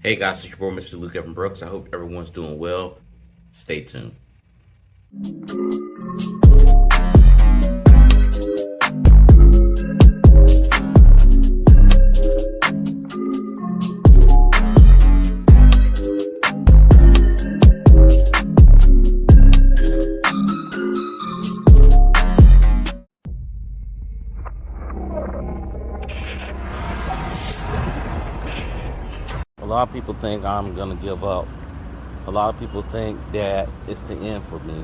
Hey guys, it's your boy Mr. Luke Evan Brooks. I hope everyone's doing well. Stay tuned. A lot of people think I'm gonna give up. A lot of people think that it's the end for me.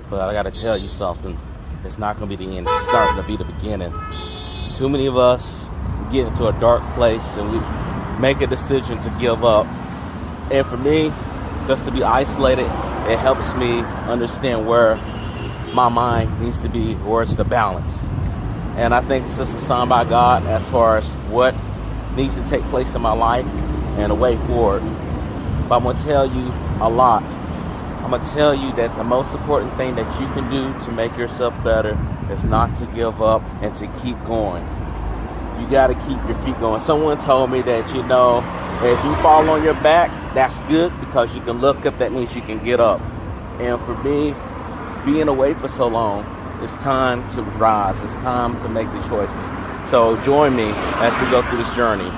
But I gotta tell you something. It's not gonna be the end. It's starting to be the beginning. Too many of us get into a dark place and we make a decision to give up. And for me, just to be isolated, it helps me understand where my mind needs to be, where it's the balance. And I think it's just a sign by God as far as what needs to take place in my life and a way forward. But I'm gonna tell you a lot. I'm gonna tell you that the most important thing that you can do to make yourself better is not to give up and to keep going. You gotta keep your feet going. Someone told me that, if you fall on your back, that's good because you can look up, that means you can get up. And for me, being away for so long, it's time to rise. It's time to make the choices. So join me as we go through this journey.